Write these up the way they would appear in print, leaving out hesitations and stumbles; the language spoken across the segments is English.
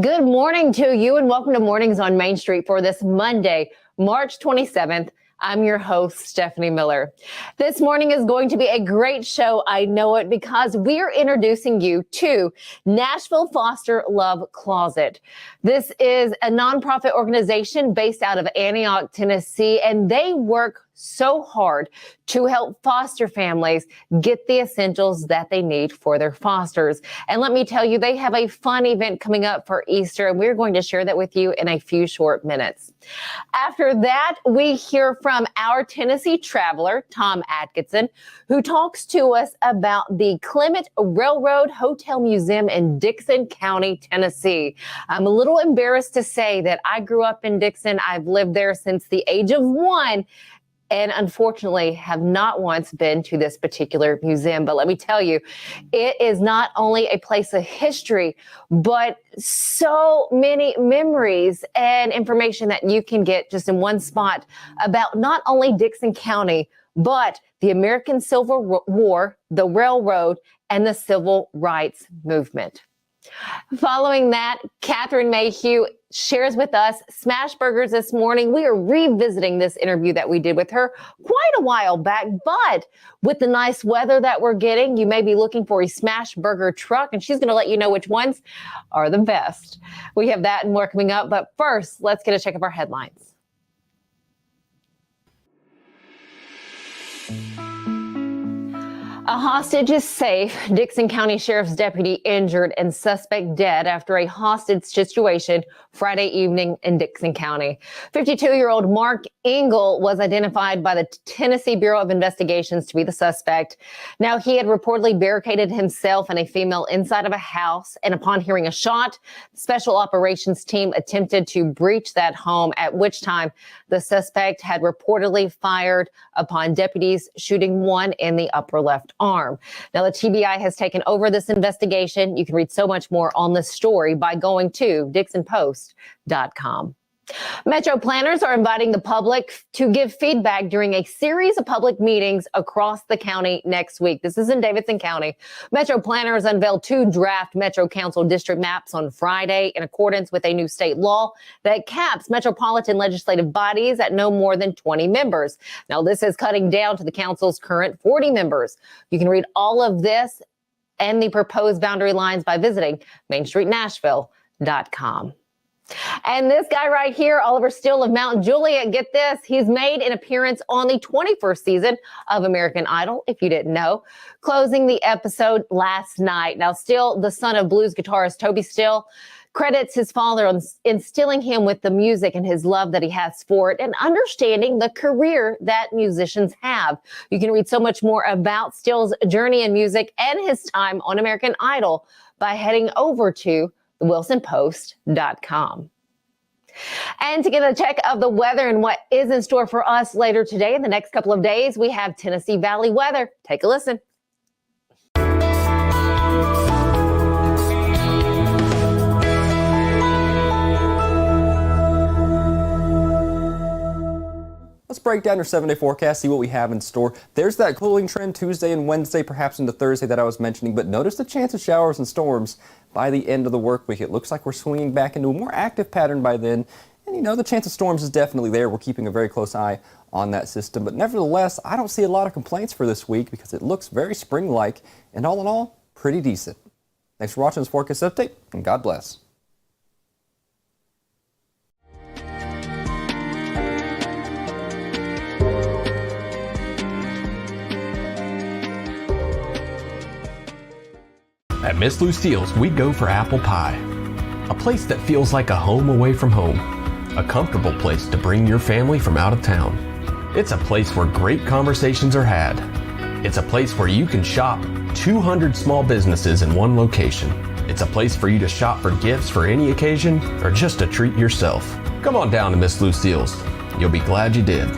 Good morning to you and welcome to Mornings on Main Street for this Monday, March 27th. I'm your host, Stefanie Miller. This morning is going to be a great show. I know it because we are introducing you to Nashville Foster Love Closet. This is a nonprofit organization based out of Antioch, Tennessee, and they work so hard to help foster families get the essentials that they need for their fosters. And let me tell you, they have a fun event coming up for Easter, and we're going to share that with you in a few short minutes. After that, we hear from our Tennessee traveler, Tom Adkinson, who talks to us about the Clement Railroad Hotel Museum in Dickson County, Tennessee. I'm a little embarrassed to say that I grew up in Dickson. I've lived there since the age of 1. And unfortunately have not once been to this particular museum. But let me tell you, it is not only a place of history, but so many memories and information that you can get just in one spot about not only Dickson County, but the American Civil War, the railroad, and the civil rights movement. Following that, Catherine Mayhew shares with us smash burgers this morning. We are revisiting this interview that we did with her quite a while back, but with the nice weather that we're getting, you may be looking for a smash burger truck, and she's going to let you know which ones are the best. We have that and more coming up, but first, let's get a check of our headlines. A hostage is safe. Dickson County Sheriff's deputy injured and suspect dead after a hostage situation Friday evening in Dickson County. 52-year-old Mark Engel was identified by the Tennessee Bureau of Investigations to be the suspect. Now, he had reportedly barricaded himself and a female inside of a house, and upon hearing a shot, the special operations team attempted to breach that home, at which time the suspect had reportedly fired upon deputies, shooting one in the upper left arm. Now, the TBI has taken over this investigation. You can read so much more on this story by going to DicksonPost.com. Metro planners are inviting the public to give feedback during a series of public meetings across the county next week. This is in Davidson County. Metro planners unveiled 2 draft Metro Council district maps on Friday in accordance with a new state law that caps metropolitan legislative bodies at no more than 20 members. Now, this is cutting down to the council's current 40 members. You can read all of this and the proposed boundary lines by visiting MainStreetNashville.com. And this guy right here, Oliver Steele of Mount Juliet, get this, he's made an appearance on the 21st season of American Idol, if you didn't know, closing the episode last night. Now, Steele, the son of blues guitarist Toby Steele, credits his father on instilling him with the music and his love that he has for it and understanding the career that musicians have. You can read so much more about Steele's journey in music and his time on American Idol by heading over to WilsonPost.com. And to get a check of the weather and what is in store for us later today in the next couple of days, we have Tennessee Valley weather. Take a listen. Let's break down your 7-day forecast, see what we have in store. There's that cooling trend Tuesday and Wednesday, perhaps into Thursday that I was mentioning, but notice the chance of showers and storms by the end of the work week. It looks like we're swinging back into a more active pattern by then. And the chance of storms is definitely there. We're keeping a very close eye on that system. But nevertheless, I don't see a lot of complaints for this week because it looks very spring-like and all in all, pretty decent. Thanks for watching this forecast update, and God bless. At Miss Lucille's, we go for apple pie. A place that feels like a home away from home. A comfortable place to bring your family from out of town. It's a place where great conversations are had. It's a place where you can shop 200 small businesses in one location. It's a place for you to shop for gifts for any occasion or just to treat yourself. Come on down to Miss Lucille's. You'll be glad you did.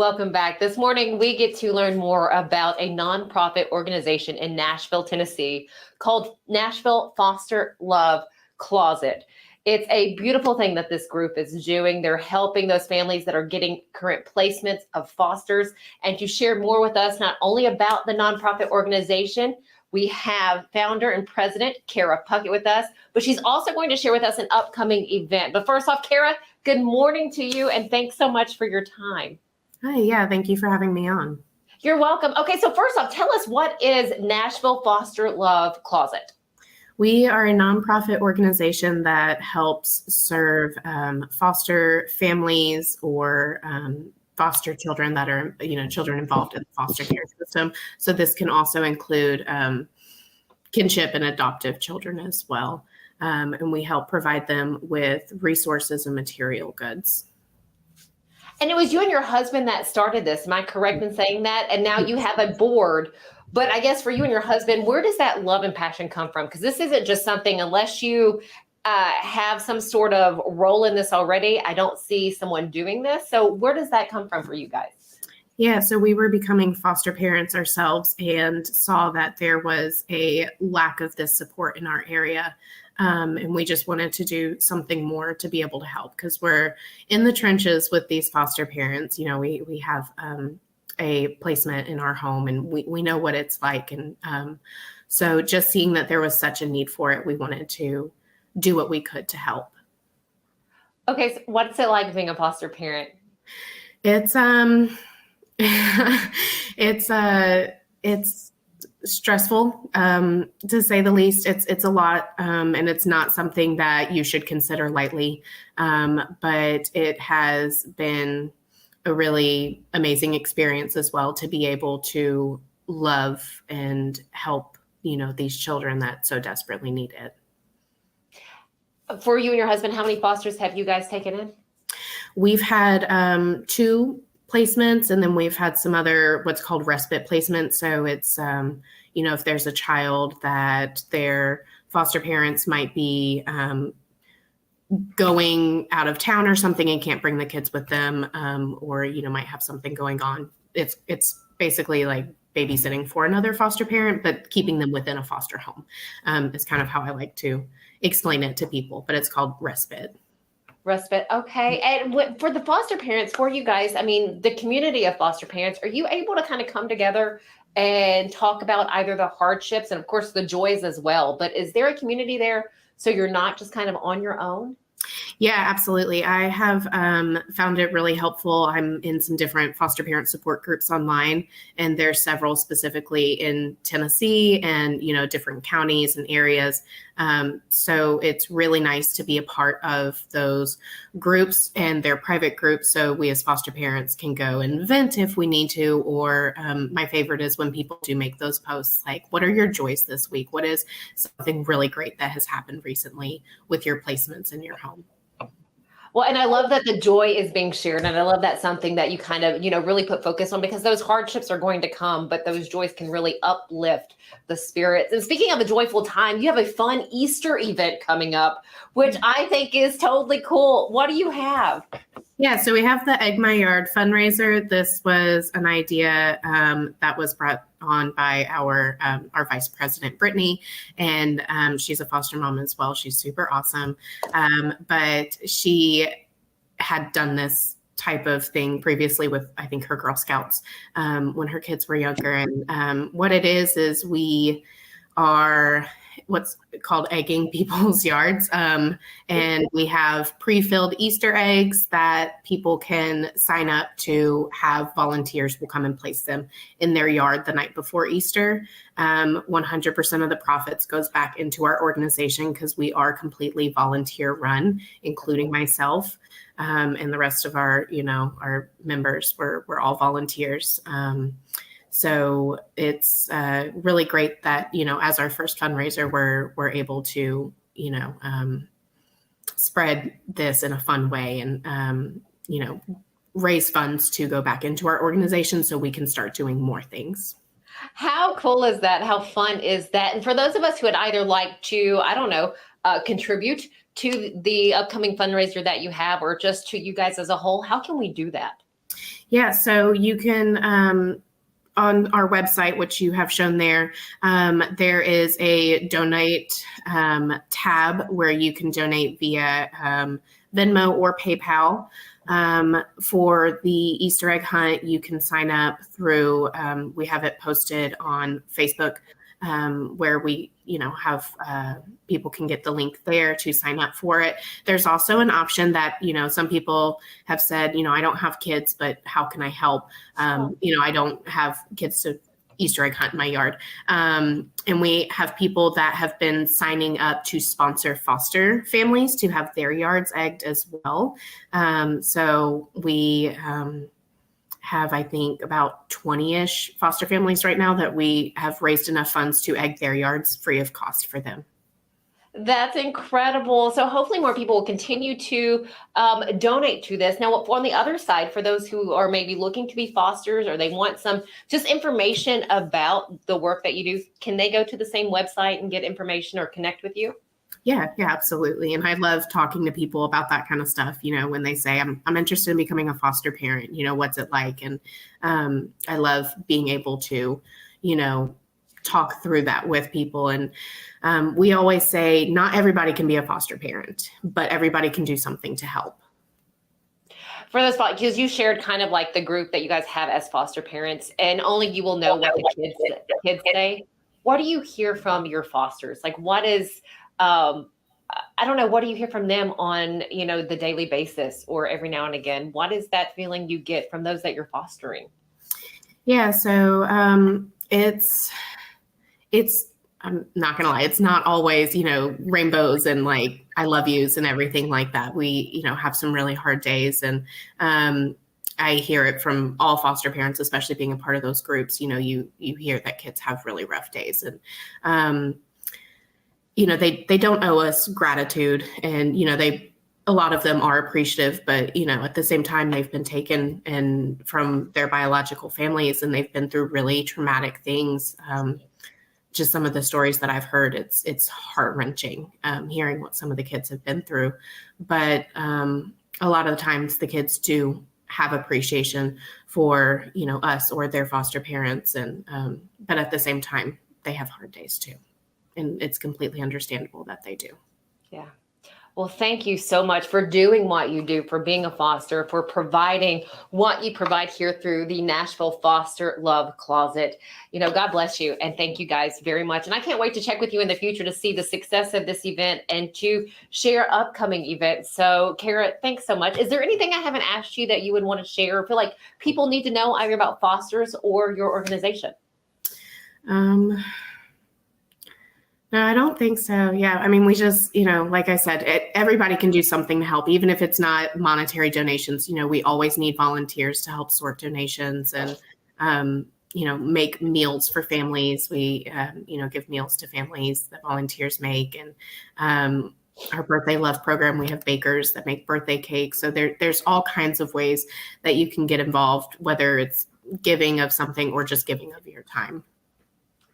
Welcome back. This morning, we get to learn more about a nonprofit organization in Nashville, Tennessee called Nashville Foster Love Closet. It's a beautiful thing that this group is doing. They're helping those families that are getting current placements of fosters. And to share more with us, not only about the nonprofit organization, we have founder and president Kara Puckett with us, but she's also going to share with us an upcoming event. But first off, Kara, good morning to you, and thanks so much for your time. Hi, yeah, thank you for having me on. You're welcome. Okay, so first off, tell us, what is Nashville Foster Love Closet? We are a nonprofit organization that helps serve foster families or foster children that are, children involved in the foster care system. So this can also include kinship and adoptive children as well. And we help provide them with resources and material goods. And it was you and your husband that started this. Am I correct in saying that? And now you have a board. But I guess for you and your husband, where does that love and passion come from? Because this isn't just something, unless you have some sort of role in this already, I don't see someone doing this. So where does that come from for you guys? Yeah, so we were becoming foster parents ourselves and saw that there was a lack of this support in our area. And we just wanted to do something more to be able to help, because we're in the trenches with these foster parents. We have a placement in our home, and we know what it's like. And so just seeing that there was such a need for it, we wanted to do what we could to help. Okay, so what's it like being a foster parent? It's it's stressful, to say the least. It's a lot, and it's not something that you should consider lightly. But it has been a really amazing experience as well, to be able to love and help, these children that so desperately need it. For you and your husband, how many fosters have you guys taken in? We've had 2 placements, and then we've had some other what's called respite placements. So it's, if there's a child that their foster parents might be going out of town or something and can't bring the kids with them, or, might have something going on. It's basically like babysitting for another foster parent, but keeping them within a foster home is kind of how I like to explain it to people, but it's called respite. Respite. Okay. And for the foster parents, for you guys, I mean, the community of foster parents, are you able to kind of come together and talk about either the hardships and of course the joys as well? But is there a community there so you're not just kind of on your own? Yeah, absolutely. I have found it really helpful. I'm in some different foster parent support groups online, and there's several specifically in Tennessee and, different counties and areas. So it's really nice to be a part of those groups, and they're private groups. So we as foster parents can go and vent if we need to, or my favorite is when people do make those posts like, what are your joys this week? What is something really great that has happened recently with your placements in your home? Well, and I love that the joy is being shared. And I love that's something that you kind of, really put focus on, because those hardships are going to come, but those joys can really uplift the spirits. And speaking of a joyful time, you have a fun Easter event coming up, which I think is totally cool. What do you have? Yeah, so we have the Egg My Yard fundraiser. This was an idea that was brought on by our vice president, Brittany, and she's a foster mom as well. She's super awesome, but she had done this type of thing previously with, I think, her Girl Scouts when her kids were younger. And what it is we are what's called egging people's yards. And we have pre-filled Easter eggs that people can sign up to have. Volunteers will come and place them in their yard the night before Easter. 100% of the profits goes back into our organization, because we are completely volunteer run, including myself. And the rest of our members, we're all volunteers. So it's really great that, as our first fundraiser, we're able to, spread this in a fun way and, raise funds to go back into our organization so we can start doing more things. How cool is that? How fun is that? And for those of us who would either like to, contribute to the upcoming fundraiser that you have, or just to you guys as a whole, how can we do that? Yeah, so you can, on our website, which you have shown there, there is a donate tab where you can donate via Venmo or PayPal. For the Easter egg hunt, you can sign up through, we have it posted on Facebook, where we, have people can get the link there to sign up for it. There's also an option that, some people have said, I don't have kids, but how can I help? I don't have kids to Easter egg hunt in my yard. And we have people that have been signing up to sponsor foster families to have their yards egged as well. So we have, I think, about 20-ish foster families right now that we have raised enough funds to egg their yards free of cost for them. That's incredible. So hopefully more people will continue to donate to this. Now, on the other side, for those who are maybe looking to be fosters or they want some just information about the work that you do, can they go to the same website and get information or connect with you? Yeah, absolutely. And I love talking to people about that kind of stuff. When they say, I'm interested in becoming a foster parent, what's it like? And I love being able to, talk through that with people. And we always say, not everybody can be a foster parent, but everybody can do something to help. For those, because you shared kind of like the group that you guys have as foster parents, and only you will know what the kids say. What do you hear from your fosters? Like, what is, I don't know, what do you hear from them on, the daily basis or every now and again? What is that feeling you get from those that you're fostering? Yeah, so it's I'm not gonna lie, it's not always, rainbows and like I love yous and everything like that. We, have some really hard days, and I hear it from all foster parents, especially being a part of those groups. You hear that kids have really rough days, and they don't owe us gratitude, and a lot of them are appreciative, but at the same time they've been taken and from their biological families, and they've been through really traumatic things. Just some of the stories that I've heard, it's heart-wrenching hearing what some of the kids have been through. But a lot of the times the kids do have appreciation for, us or their foster parents. And but at the same time, they have hard days too. And it's completely understandable that they do. Yeah. Well, thank you so much for doing what you do, for being a foster, for providing what you provide here through the Nashville Foster Love Closet. God bless you. And thank you guys very much. And I can't wait to check with you in the future to see the success of this event and to share upcoming events. So, Kara, thanks so much. Is there anything I haven't asked you that you would want to share or feel like people need to know either about fosters or your organization? No, I don't think so. Yeah. I mean, we just, like I said, everybody can do something to help, even if it's not monetary donations. We always need volunteers to help sort donations and, make meals for families. We, give meals to families that volunteers make. And our birthday love program, we have bakers that make birthday cakes. So there's all kinds of ways that you can get involved, whether it's giving of something or just giving of your time.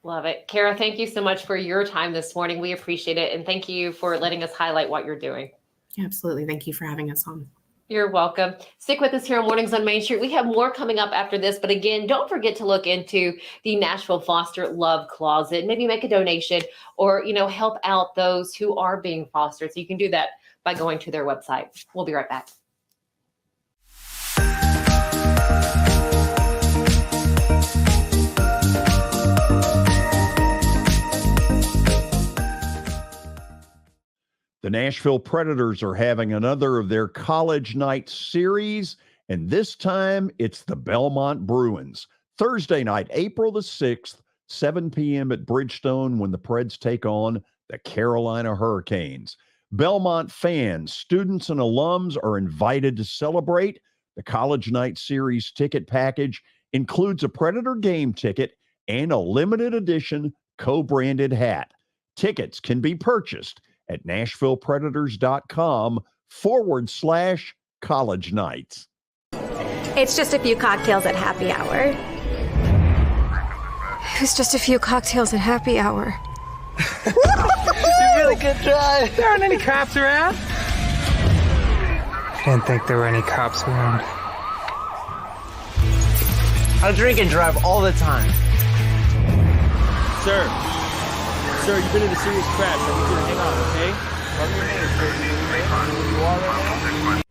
Love it. Kara, thank you so much for your time this morning. We appreciate it. And thank you for letting us highlight what you're doing. Absolutely. Thank you for having us on. You're welcome. Stick with us here on Mornings on Main Street. We have more coming up after this. But again, don't forget to look into the Nashville Foster Love Closet. Maybe make a donation or, help out those who are being fostered. So you can do that by going to their website. We'll be right back. The Nashville Predators are having another of their College Night series, and this time it's the Belmont Bruins. Thursday night, April the 6th, 7 p.m. at Bridgestone when the Preds take on the Carolina Hurricanes. Belmont fans, students, and alums are invited to celebrate. The College Night series ticket package includes a Predator game ticket and a limited edition co-branded hat. Tickets can be purchased at NashvillePredators.com/college nights. It's just a few cocktails at happy hour. It's just a few cocktails at happy hour. You really good drive. There aren't any cops around. Didn't think there were any cops around. I drink and drive all the time. Sir, you've been in a serious crash. I need you to hang on, okay? Tell me your name, sir. Do you know who you are right now?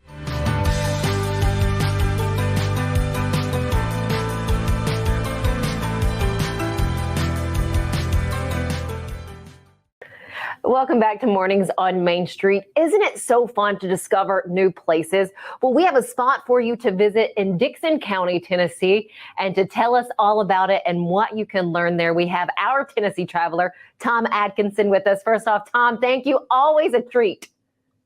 Welcome back to Mornings on Main Street. Isn't it so fun to discover new places? Well, we have a spot for you to visit in Dickson County, Tennessee. And to tell us all about it and what you can learn there, we have our Tennessee traveler, Tom Adkinson, with us. First off, Tom, thank you. Always a treat.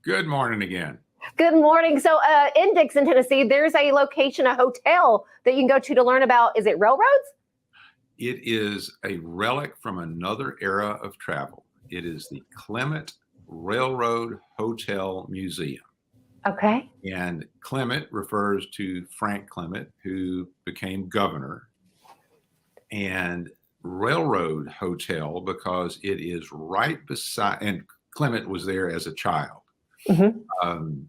Good morning again. Good morning. So in Dickson, Tennessee, there's a location, a hotel that you can go to learn about. Is it railroads? It is a relic from another era of travel. It is the Clement Railroad Hotel Museum. Okay. And Clement refers to Frank Clement, who became governor. And Railroad Hotel, because it is right beside, and Clement was there as a child. Mm-hmm.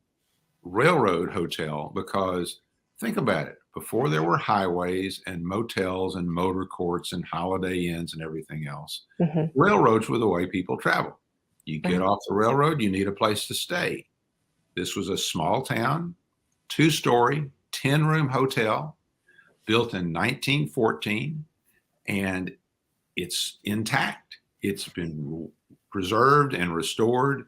Railroad Hotel, because think about it, before there were highways and motels and motor courts and Holiday Inns and everything else, mm-hmm. railroads were the way people travel. You get mm-hmm. off the railroad, you need a place to stay. This was a small town, 2-story, 10-room hotel, built in 1914, and it's intact. It's been preserved and restored,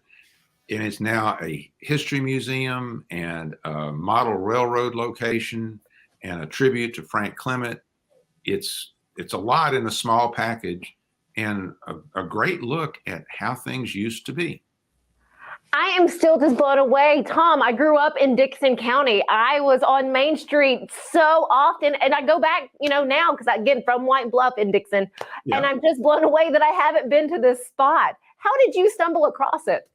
and it's now a history museum and a model railroad location and a tribute to Frank Clement. It's a lot in a small package, and a great look at how things used to be. I am still just blown away. Tom, I grew up in Dickson County. I was on Main Street so often, and I go back, now because I get from White Bluff in Dickson, yeah. And I'm just blown away that I haven't been to this spot. How did you stumble across it?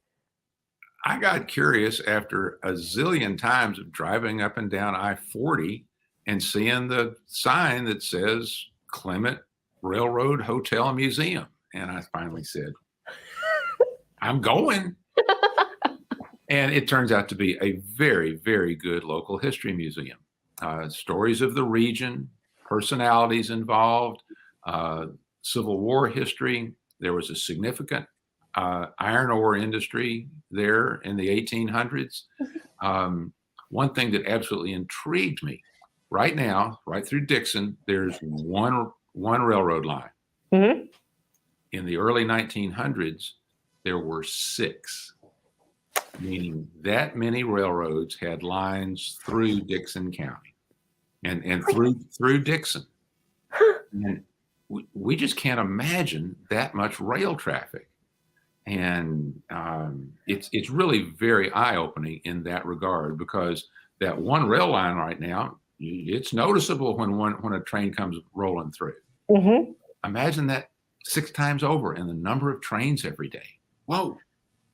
I got curious after a zillion times of driving up and down I-40 and seeing the sign that says Clement Railroad Hotel Museum. And I finally said, I'm going. And it turns out to be a very, very good local history museum. Stories of the region, personalities involved, Civil War history. There was a significant iron ore industry there in the 1800s. One thing that absolutely intrigued me, right now, right through Dickson, there's one railroad line. Mm-hmm. In the early 1900s, there were 6, meaning that many railroads had lines through Dickson County and through Dickson. And we just can't imagine that much rail traffic. And it's really very eye-opening in that regard, because that one rail line right now, it's noticeable when a train comes rolling through. Mm-hmm. Imagine that 6 times over, and the number of trains every day. Whoa.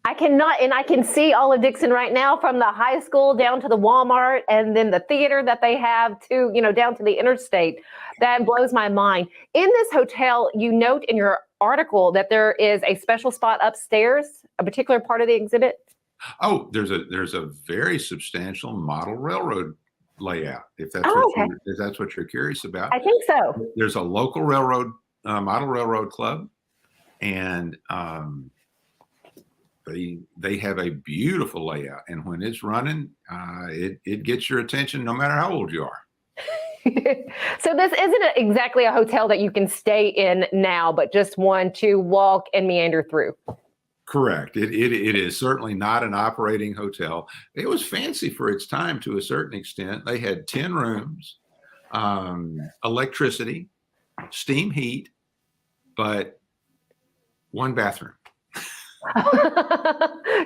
I cannot, and I can see all of Dickson right now, from the high school down to the Walmart, and then the theater that they have to, down to the interstate. That blows my mind. In this hotel, you note in your article that there is a special spot upstairs, a particular part of the exhibit. Oh, there's a very substantial model railroad layout. If that's what you're curious about. I think so. There's a local railroad, model railroad club, and they have a beautiful layout. And when it's running, it gets your attention no matter how old you are. So this isn't exactly a hotel that you can stay in now, but just one to walk and meander through. Correct. It is certainly not an operating hotel. It was fancy for its time to a certain extent. They had 10 rooms, electricity, steam heat, but 1 bathroom.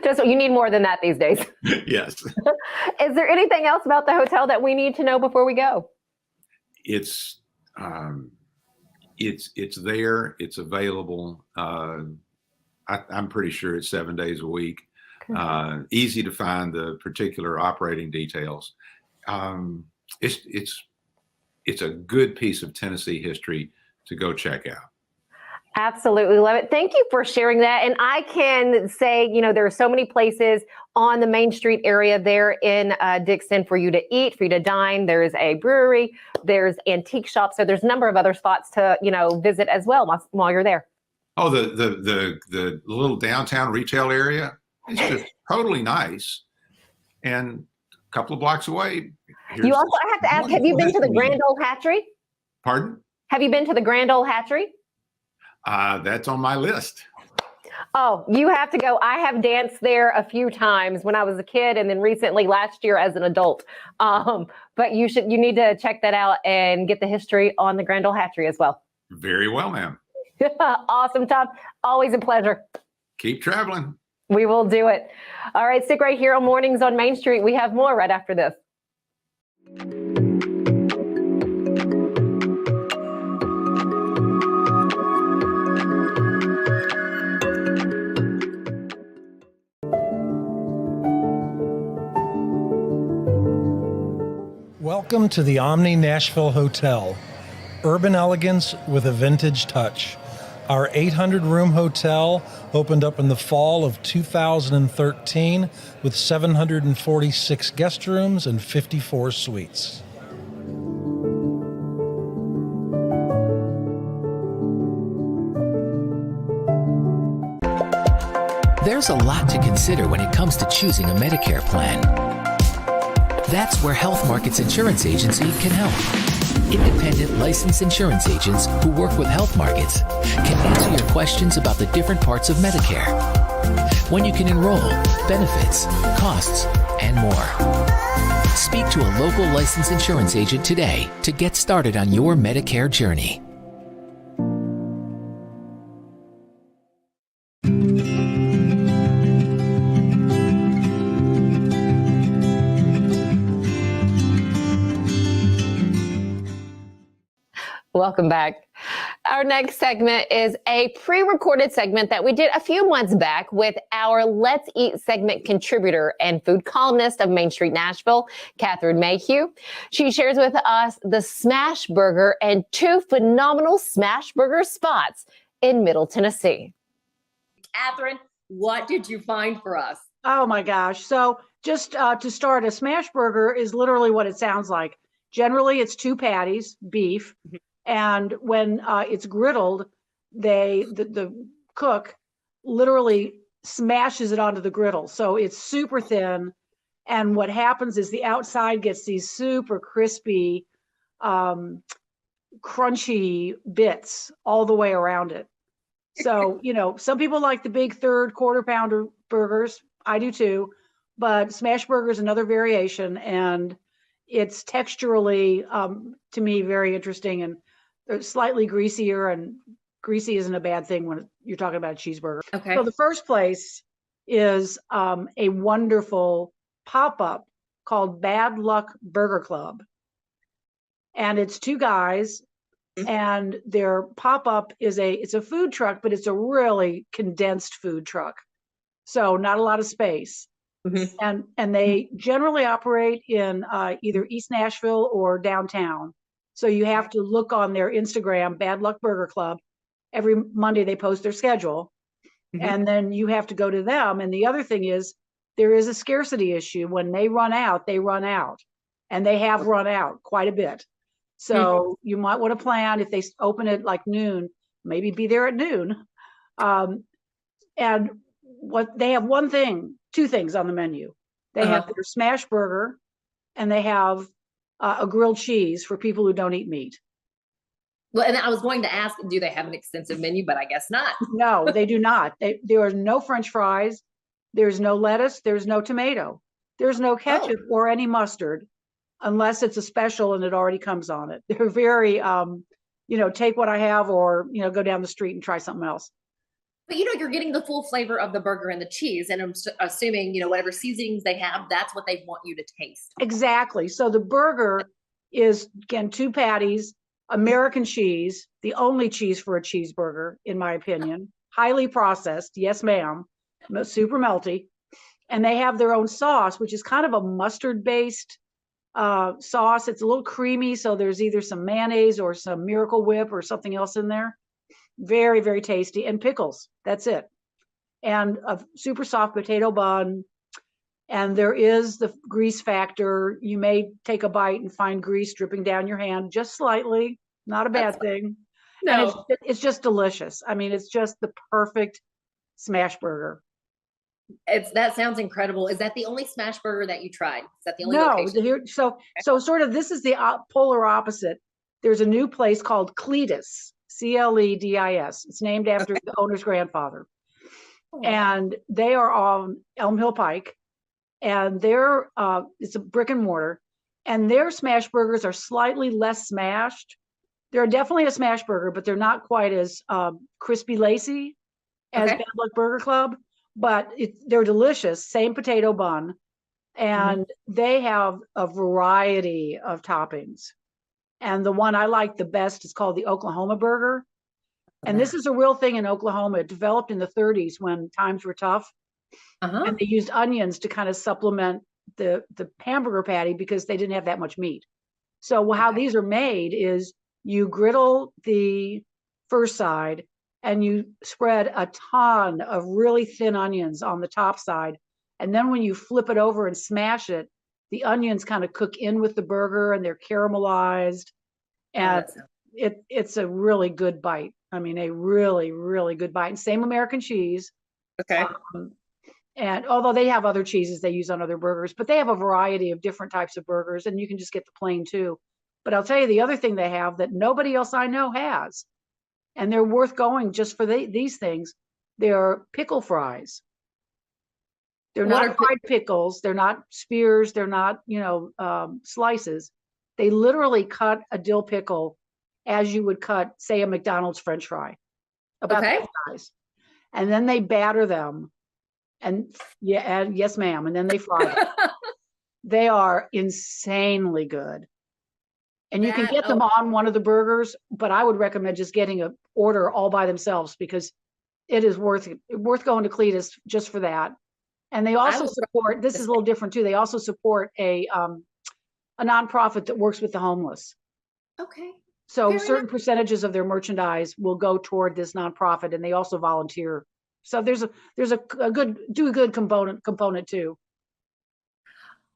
Just you need more than that these days. Yes. Is there anything else about the hotel that we need to know before we go? It's there. It's available. I'm pretty sure it's 7 days a week. Easy to find the particular operating details. It's a good piece of Tennessee history to go check out. Absolutely love it. Thank you for sharing that. And I can say, there are so many places on the Main Street area there in Dixon for you to eat, for you to dine. There's a brewery, there's antique shops. So there's a number of other spots to, visit as well while you're there. Oh, the little downtown retail area is just totally nice. And a couple of blocks away. I have to ask, have you been to the Grand Ole Hatchery? Pardon? Have you been to the Grand Ole Hatchery? That's on my list. Oh, you have to go. I have danced there a few times when I was a kid and then recently last year as an adult. But you need to check that out and get the history on the Grand Ole Hatchery as well. Very well, ma'am. Awesome, Tom. Always a pleasure. Keep traveling. We will do it. All right, stick right here on Mornings on Main Street. We have more right after this. Welcome to the Omni Nashville Hotel. Urban elegance with a vintage touch. Our 800-room hotel opened up in the fall of 2013 with 746 guest rooms and 54 suites. There's a lot to consider when it comes to choosing a Medicare plan. That's where Health Markets Insurance Agency can help. Independent licensed insurance agents who work with Health Markets can answer your questions about the different parts of Medicare, when you can enroll, benefits, costs, and more. Speak to a local licensed insurance agent today to get started on your Medicare journey. Welcome back. Our next segment is a pre-recorded segment that we did a few months back with our Let's Eat segment contributor and food columnist of Main Street Nashville, Catherine Mayhew. She shares with us the Smash Burger and two phenomenal Smash Burger spots in Middle Tennessee. Catherine, what did you find for us? Oh my gosh. So just to start, a Smash Burger is literally what it sounds like. Generally, it's two patties, beef. And when it's griddled, the cook literally smashes it onto the griddle. So it's super thin. And what happens is the outside gets these super crispy, crunchy bits all the way around it. So, some people like the big third quarter pounder burgers. I do too. But Smash Burger is another variation. And it's texturally, to me, very interesting. And they're slightly greasier, and greasy isn't a bad thing when you're talking about a cheeseburger. Okay. So the first place is a wonderful pop-up called Bad Luck Burger Club. And it's two guys, and their pop-up is it's a food truck, but it's a really condensed food truck. So not a lot of space. And they generally operate in either East Nashville or downtown. So you have to look on their Instagram, Bad Luck Burger Club. Every Monday they post their schedule, and then you have to go to them. And the other thing is there is a scarcity issue. When they run out, and they have run out quite a bit. So you might want to plan, if they open at like noon, maybe be there at noon. And what they have two things on the menu. They have their Smash Burger, and they have a grilled cheese for people who don't eat meat. Well, and I was going to ask, do they have an extensive menu? But I guess not. No, they do not. There are no French fries. There's no lettuce. There's no tomato. There's no ketchup or any mustard, unless it's a special and it already comes on it. They're very, take what I have, or, go down the street and try something else. But you're getting the full flavor of the burger and the cheese, and I'm assuming, whatever seasonings they have, that's what they want you to taste. Exactly. So the burger is, again, two patties, American cheese, the only cheese for a cheeseburger, in my opinion, highly processed. Yes, ma'am. Super melty. And they have their own sauce, which is kind of a mustard-based sauce. It's a little creamy, so there's either some mayonnaise or some Miracle Whip or something else in there. Very, very tasty. And pickles. That's it. And a super soft potato bun. And there is the grease factor. You may take a bite and find grease dripping down your hand just slightly. Not a bad thing. No. And it's just delicious. I mean, it's just the perfect smash burger. That sounds incredible. Is that the only smash burger that you tried? Is that the only No, location? so sort of this is the polar opposite. There's a new place called Cletus, Cledis. It's named after the owner's grandfather. And they are on Elm Hill Pike. And it's a brick and mortar. And their smash burgers are slightly less smashed. They're definitely a smash burger, but they're not quite as crispy lacy as Bad Luck Burger Club. But they're delicious. Same potato bun. And they have a variety of toppings. And the one I like the best is called the Oklahoma burger. And this is a real thing in Oklahoma. It developed in the 30s when times were tough. And they used onions to kind of supplement the hamburger patty because they didn't have that much meat. So how these are made is you griddle the first side and you spread a ton of really thin onions on the top side. And then when you flip it over and smash it, the onions kind of cook in with the burger and they're caramelized. And it's a really good bite. I mean, a really, really good bite. And same American cheese. Okay. And although they have other cheeses they use on other burgers, but they have a variety of different types of burgers, and you can just get the plain too. But I'll tell you the other thing they have that nobody else I know has, and they're worth going just for these things. They're pickle fries. They're not fried pickles. They're not spears. They're not, slices. They literally cut a dill pickle as you would cut, say, a McDonald's French fry. About that size. And then they batter them. And yes, ma'am. And then they fry them. They are insanely good. And you can get them on one of the burgers, but I would recommend just getting an order all by themselves because it is worth going to Cletus just for that. And they also support, this is a little different too, they also support a nonprofit that works with the homeless. Okay. So certain percentages of their merchandise will go toward this nonprofit, and they also volunteer. So there's a good component too.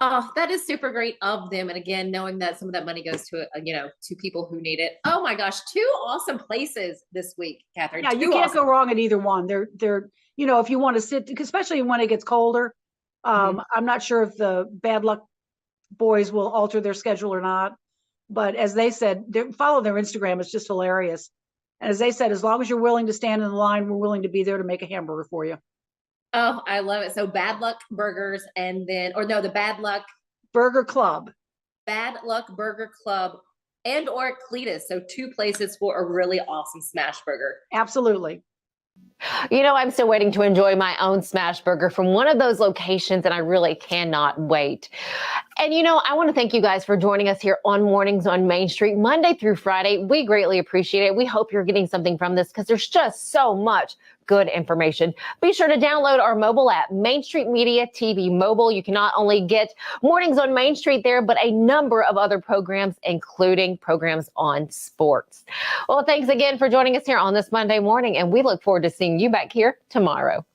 Oh, that is super great of them. And again, knowing that some of that money goes to, to people who need it. Oh my gosh, 2 awesome places this week, Catherine. Yeah, you can't go wrong at either one. They're if you want to sit, especially when it gets colder. I'm not sure if the Bad Luck boys will alter their schedule or not. But as they said, follow their Instagram. It's just hilarious. And as they said, as long as you're willing to stand in the line, we're willing to be there to make a hamburger for you. Oh, I love it. So Bad Luck Burgers the Bad Luck Burger Club. Bad Luck Burger Club or Cletus. So 2 places for a really awesome smash burger. Absolutely. I'm still waiting to enjoy my own smash burger from one of those locations, and I really cannot wait. And, I want to thank you guys for joining us here on Mornings on Main Street, Monday through Friday. We greatly appreciate it. We hope you're getting something from this because there's just so much good information. Be sure to download our mobile app, Main Street Media TV Mobile. You can not only get Mornings on Main Street there, but a number of other programs, including programs on sports. Well, thanks again for joining us here on this Monday morning, and we look forward to seeing you back here tomorrow.